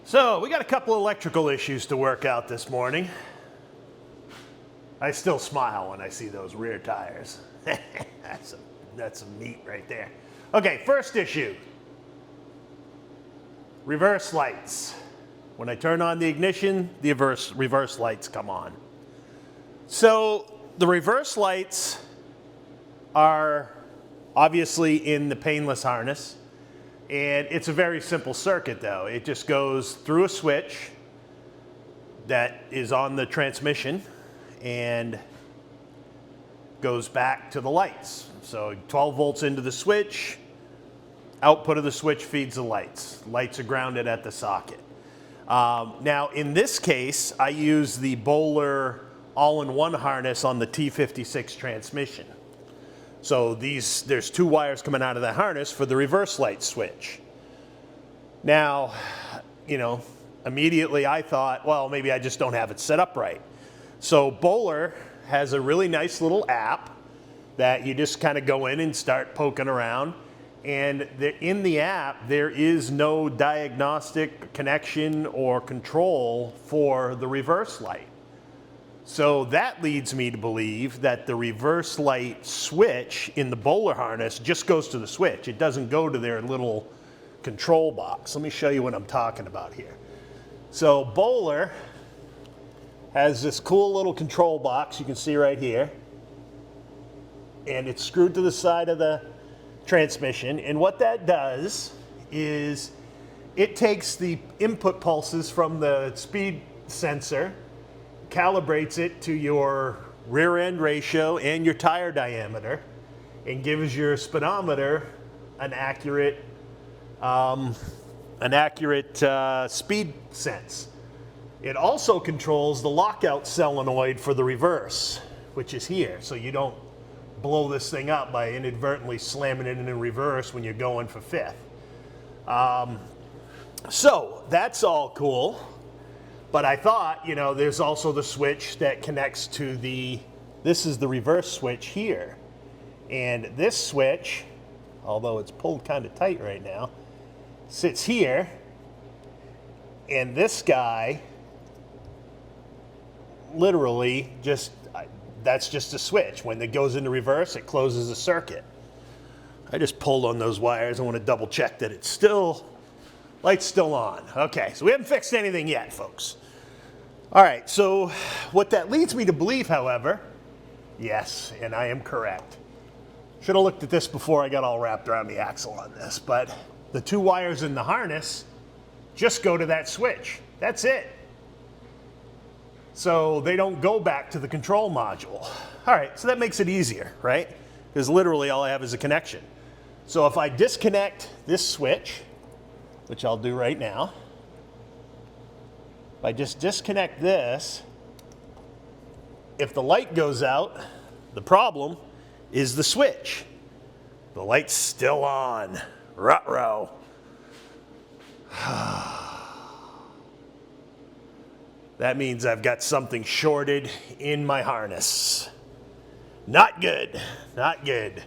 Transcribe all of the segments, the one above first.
So we got a couple electrical issues to work out this morning. I still smile when I see those rear tires. that's some meat right there. Okay, first issue. Reverse lights. When I turn on the ignition, the reverse lights come on. So the reverse lights are obviously in the painless harness. And it's a very simple circuit though. It just goes through a switch that is on the transmission and goes back to the lights. So 12 volts into the switch, output of the switch feeds the lights. Lights are grounded at the socket. Now in this case, I use the Bowler all-in-one harness on the T56 transmission. So there's two wires coming out of the harness for the reverse light switch. Now, immediately I thought, well, maybe I just don't have it set up right. So Bowler has a really nice little app that you just kind of go in and start poking around. And in the app, there is no diagnostic connection or control for the reverse light. So that leads me to believe that the reverse light switch in the Bowler harness just goes to the switch. It doesn't go to their little control box. Let me show you what I'm talking about here. So Bowler has this cool little control box you can see right here. And it's screwed to the side of the transmission. And what that does is it takes the input pulses from the speed sensor, calibrates it to your rear end ratio and your tire diameter, and gives your speedometer an accurate speed sense. It also controls the lockout solenoid for the reverse, which is here, so you don't blow this thing up by inadvertently slamming it in reverse when you're going for fifth. So that's all cool. But I thought, there's also the switch that connects to this is the reverse switch here. And this switch, although it's pulled kind of tight right now, sits here. And this guy, literally, that's just a switch. When it goes into reverse, it closes the circuit. I just pulled on those wires. I want to double check that light's still on. Okay, so we haven't fixed anything yet, folks. All right, so what that leads me to believe, however, yes, and I am correct. Should have looked at this before I got all wrapped around the axle on this, but the two wires in the harness just go to that switch. That's it. So they don't go back to the control module. All right, so that makes it easier, right? Because literally all I have is a connection. So if I disconnect this switch, which I'll do right now. If I just disconnect this, if the light goes out, the problem is the switch. The light's still on. Ruh-roh. That means I've got something shorted in my harness. Not good, not good.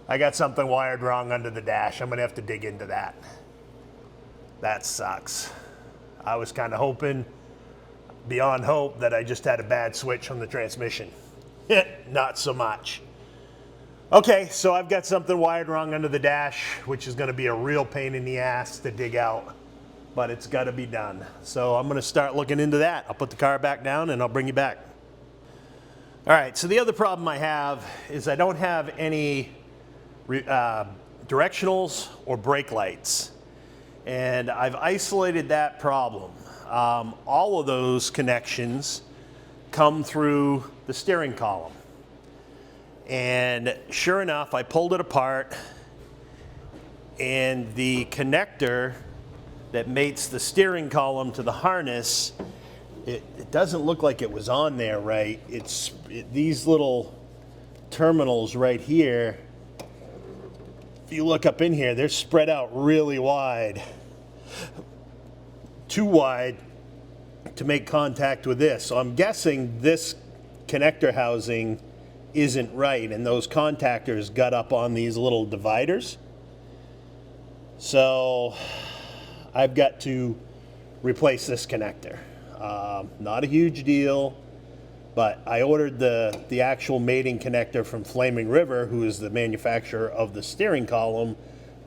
I got something wired wrong under the dash. I'm gonna have to dig into that. That sucks. I was kind of hoping, beyond hope, that I just had a bad switch on the transmission. Not so much. Okay, so I've got something wired wrong under the dash, which is gonna be a real pain in the ass to dig out, but it's gotta be done. So I'm gonna start looking into that. I'll put the car back down and I'll bring you back. All right, so the other problem I have is I don't have any directionals or brake lights. And I've isolated that problem. All of those connections come through the steering column. And sure enough, I pulled it apart, and the connector that mates the steering column to the harness, it doesn't look like it was on there right. These little terminals right here, if you look up in here, they're spread out really wide. Too wide to make contact with this. So I'm guessing this connector housing isn't right, and those contactors got up on these little dividers. So I've got to replace this connector. Not a huge deal, but I ordered the actual mating connector from Flaming River, who is the manufacturer of the steering column,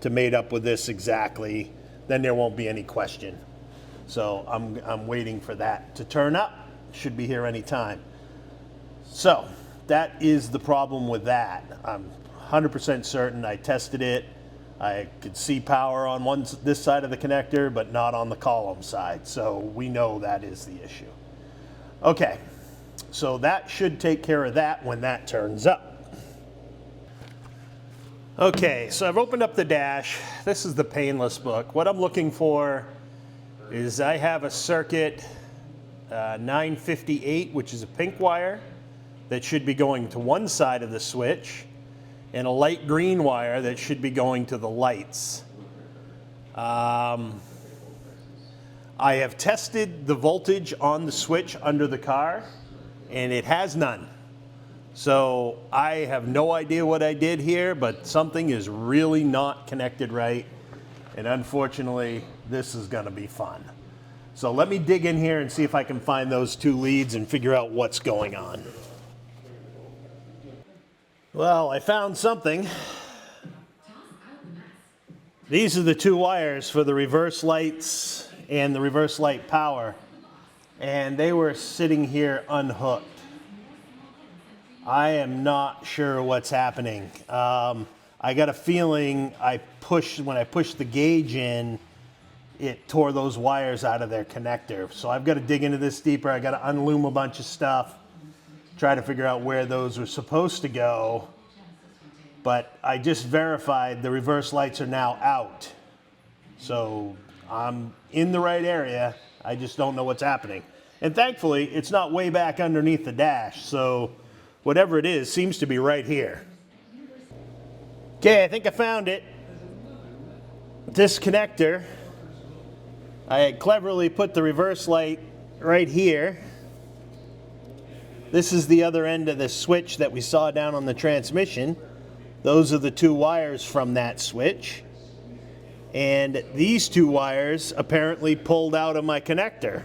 to mate up with this exactly. Then there won't be any question. So I'm waiting for that to turn up. Should be here any time. So that is the problem with that. I'm 100% certain. I tested it. I could see power on this side of the connector, but not on the column side. So we know that is the issue. Okay, so that should take care of that when that turns up. Okay, so I've opened up the dash. This is the painless book. What I'm looking for is I have a circuit 958, which is a pink wire that should be going to one side of the switch, and a light green wire that should be going to the lights. I have tested the voltage on the switch under the car, and it has none. So I have no idea what I did here, but something is really not connected right, and unfortunately, this is gonna be fun. So let me dig in here and see if I can find those two leads and figure out what's going on. Well, I found something. These are the two wires for the reverse lights and the reverse light power, and they were sitting here unhooked. I am not sure what's happening. I got a feeling when I pushed the gauge in, it tore those wires out of their connector. So I've got to dig into this deeper. I got to unloom a bunch of stuff, try to figure out where those are supposed to go. But I just verified the reverse lights are now out. So I'm in the right area. I just don't know what's happening. And thankfully, it's not way back underneath the dash. So whatever it is seems to be right here. Okay, I think I found it. This connector, I had cleverly put the reverse light right here. This is the other end of the switch that we saw down on the transmission. Those are the two wires from that switch. And these two wires apparently pulled out of my connector.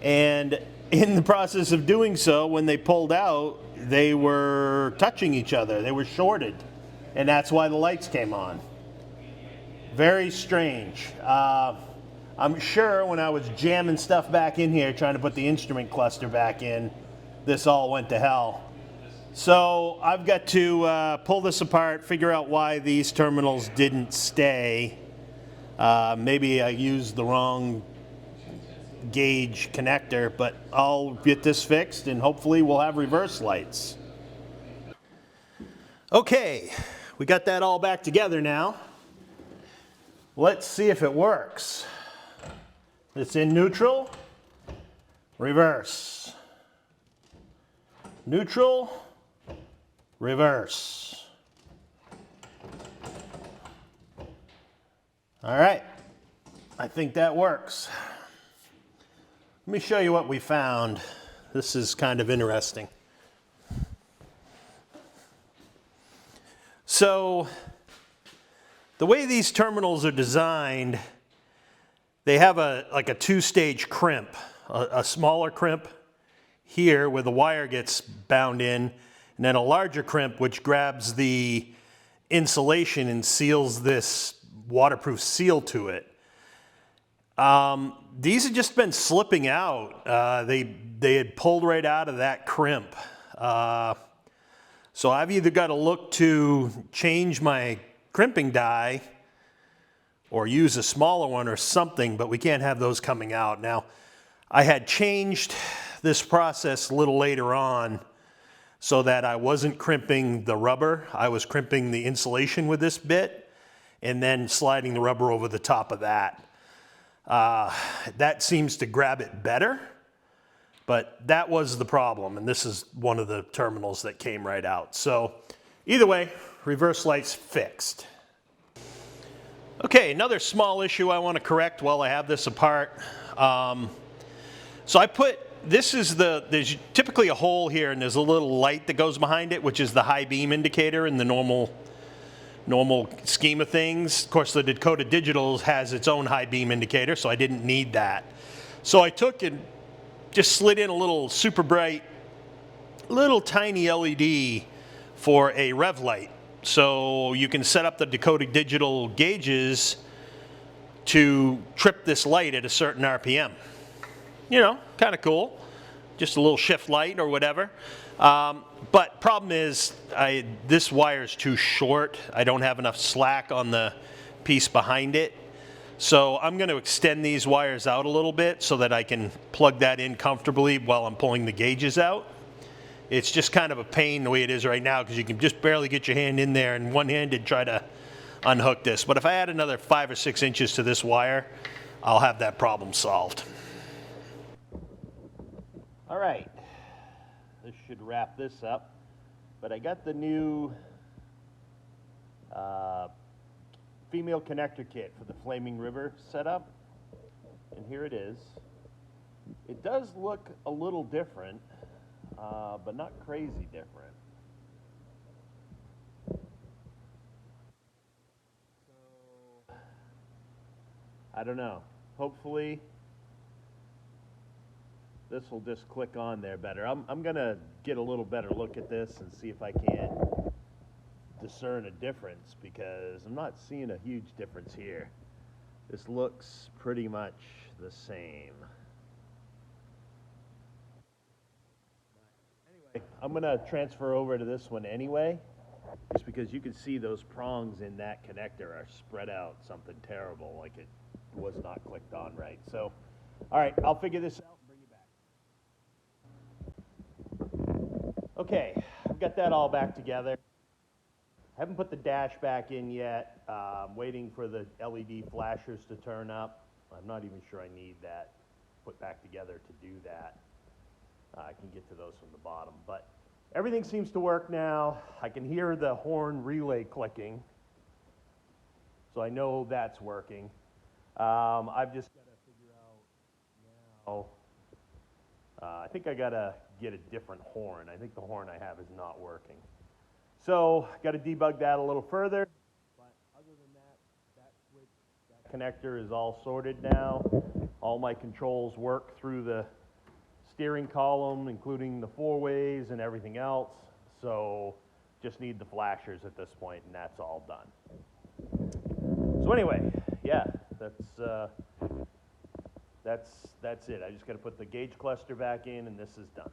And in the process of doing so, when they pulled out, they were touching each other. They were shorted. And that's why the lights came on. Very strange. I'm sure when I was jamming stuff back in here, trying to put the instrument cluster back in, this all went to hell. So I've got to pull this apart, figure out why these terminals didn't stay. Maybe I used the wrong gauge connector, but I'll get this fixed and hopefully we'll have reverse lights. Okay, we got that all back together now. Let's see if it works. It's in neutral, reverse. Neutral, reverse. All right, I think that works. Let me show you what we found. This is kind of interesting. So, the way these terminals are designed, they have like a two-stage crimp, a smaller crimp here where the wire gets bound in, and then a larger crimp which grabs the insulation and seals this waterproof seal to it. These have just been slipping out. They had pulled right out of that crimp. So I've either got to look to change my crimping die or use a smaller one or something, but we can't have those coming out. Now, I had changed this process a little later on so that I wasn't crimping the rubber. I was crimping the insulation with this bit and then sliding the rubber over the top of that. That seems to grab it better, but that was the problem, and this is one of the terminals that came right out. So either way, reverse lights fixed. Okay, another small issue I want to correct while I have this apart. So I put, there's typically a hole here and there's a little light that goes behind it, which is the high beam indicator in the normal normal scheme of things. Of course, the Dakota Digital has its own high beam indicator, so I didn't need that. So I took and just slid in a little super bright, little tiny LED for a rev light. So you can set up the Dakota Digital gauges to trip this light at a certain RPM. You know, kind of cool. Just a little shift light or whatever. But problem is, this wire is too short. I don't have enough slack on the piece behind it. So I'm going to extend these wires out a little bit so that I can plug that in comfortably while I'm pulling the gauges out. It's just kind of a pain the way it is right now because you can just barely get your hand in there and one-handed try to unhook this. But if I add another 5 or 6 inches to this wire, I'll have that problem solved. All right, this should wrap this up. But I got the new female connector kit for the Flaming River setup, and here it is. It does look a little different, but not crazy different. So, I don't know. Hopefully, this will just click on there better. I'm gonna get a little better look at this and see if I can't discern a difference, because I'm not seeing a huge difference here. This looks pretty much the same. Anyway, I'm gonna transfer over to this one anyway, just because you can see those prongs in that connector are spread out something terrible, like it was not clicked on right. So, all right, I'll figure this out and bring you back. Okay, I've got that all back together. I haven't put the dash back in yet. I'm waiting for the LED flashers to turn up. I'm not even sure I need that put back together to do that. I can get to those from the bottom. But everything seems to work now. I can hear the horn relay clicking, so I know that's working. I've just got to figure out now. I think I got to get a different horn. I think the horn I have is not working. So, got to debug that a little further, but other than that switch, that connector is all sorted now. All my controls work through the steering column, including the 4-ways and everything else. So, just need the flashers at this point, and that's all done. So anyway, yeah, that's it. I just got to put the gauge cluster back in, and this is done.